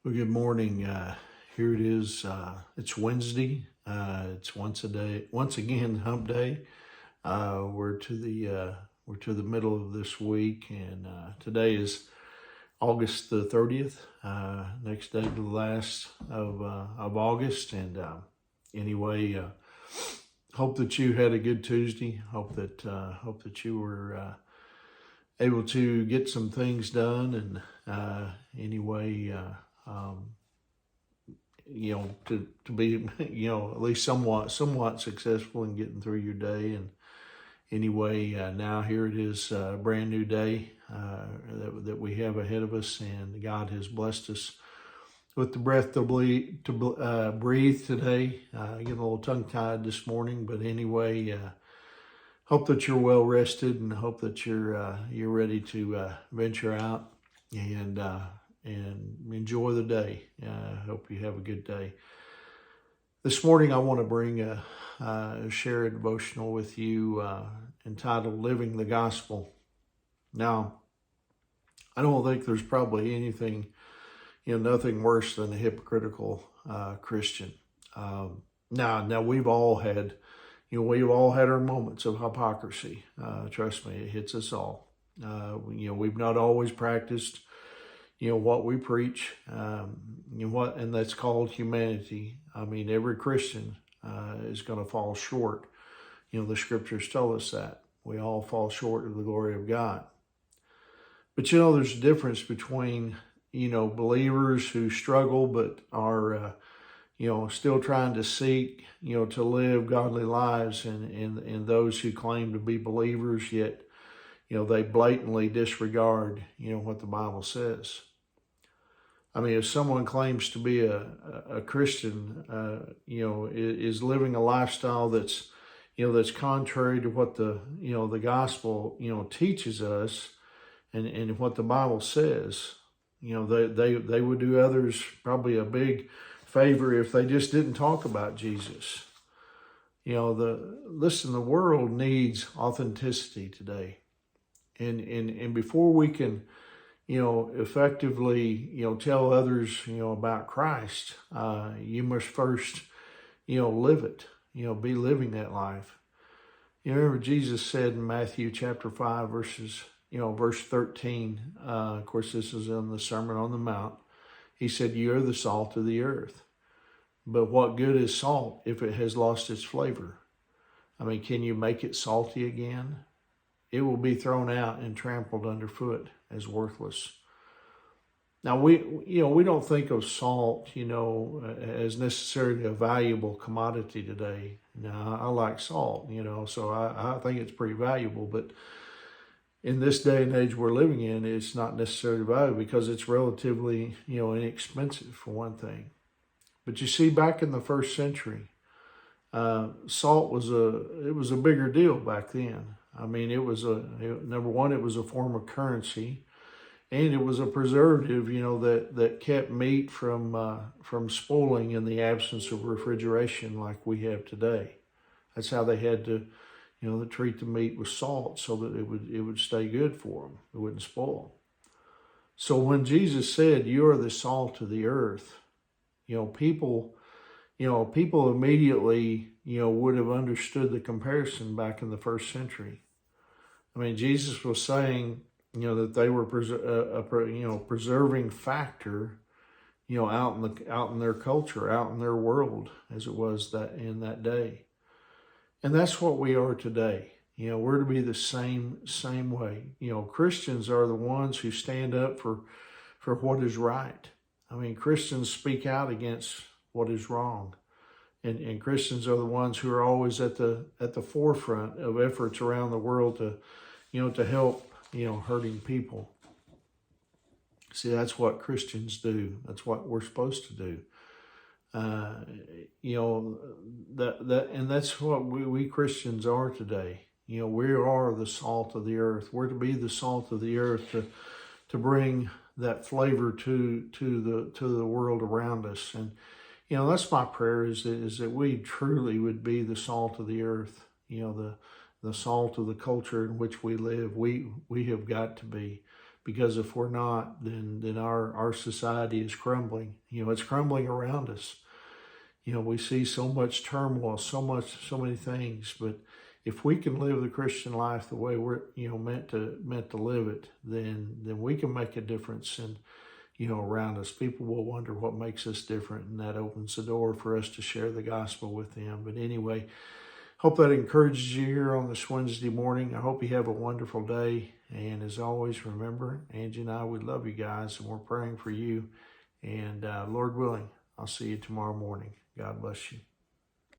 Well, good morning. Here it is. It's Wednesday. It's once again Hump Day. We're to the middle of this week, and today is August the 30th. Next day to the last of August. And anyway, hope that you had a good Tuesday. Hope that you were able to get some things done. And anyway. To be, at least somewhat successful in getting through your day. And anyway, now here it is, a brand new day that we have ahead of us, and God has blessed us with the breath to breathe today. Getting a little tongue tied this morning, but anyway, hope that you're well rested, and hope that you're ready to venture out and enjoy the day. Hope you have a good day. This morning, I want to share a devotional with you entitled "Living the Gospel." Now, I don't think there's probably nothing worse than a hypocritical Christian. Now we've all had our moments of hypocrisy. Trust me, it hits us all. We've not always practiced what we preach, and that's called humanity. I mean, every Christian is going to fall short. The scriptures tell us that we all fall short of the glory of God. But there's a difference between believers who struggle but are still trying to seek to live godly lives, and those who claim to be believers yet they blatantly disregard what the Bible says. I mean, if someone claims to be a Christian, is living a lifestyle that's contrary to what the gospel, teaches us, and what the Bible says, they would do others probably a big favor if they just didn't talk about Jesus. The world needs authenticity today, and before we can effectively, tell others, about Christ, you must first, live it, be living that life. Remember Jesus said in Matthew chapter 5, verse 13, of course, this is in the Sermon on the Mount. He said, "You are the salt of the earth. But what good is salt if it has lost its flavor?" I mean, can you make it salty again? It will be thrown out and trampled underfoot as worthless. Now we don't think of salt, as necessarily a valuable commodity today. Now I like salt, so I think it's pretty valuable. But in this day and age we're living in, it's not necessarily valuable because it's relatively, inexpensive for one thing. But you see, back in the first century, salt was a bigger deal back then. I mean, number one, it was a form of currency, and it was a preservative, that kept meat from spoiling in the absence of refrigeration like we have today. That's how they had to, treat the meat with salt so that it would stay good for them. It wouldn't spoil. So when Jesus said, "You are the salt of the earth," people immediately, would have understood the comparison back in the first century. I mean, Jesus was saying, that they were preserving factor, out in their culture, out in their world, as it was that in that day. And that's what we are today. We're to be the same way. Christians are the ones who stand up for what is right. I mean, Christians speak out against what is wrong. And Christians are the ones who are always at the forefront of efforts around the world to help, hurting people. See, that's what Christians do. That's what we're supposed to do. And that's what we Christians are today. We are the salt of the earth. We're to be the salt of the earth to bring that flavor to the world around us. And that's my prayer is that we truly would be the salt of the earth. The salt of the culture in which we live. We have got to be. because if we're not, then our society is crumbling. It's crumbling around us. We see so much turmoil, so many things, but if we can live the Christian life the way we're meant to live it, then we can make a difference. And around us, people will wonder what makes us different, and that opens the door for us to share the gospel with them. But anyway, hope that encourages you here on this Wednesday morning. I hope you have a wonderful day. And as always, remember, Angie and I, we love you guys, and we're praying for you. And Lord willing, I'll see you tomorrow morning. God bless you.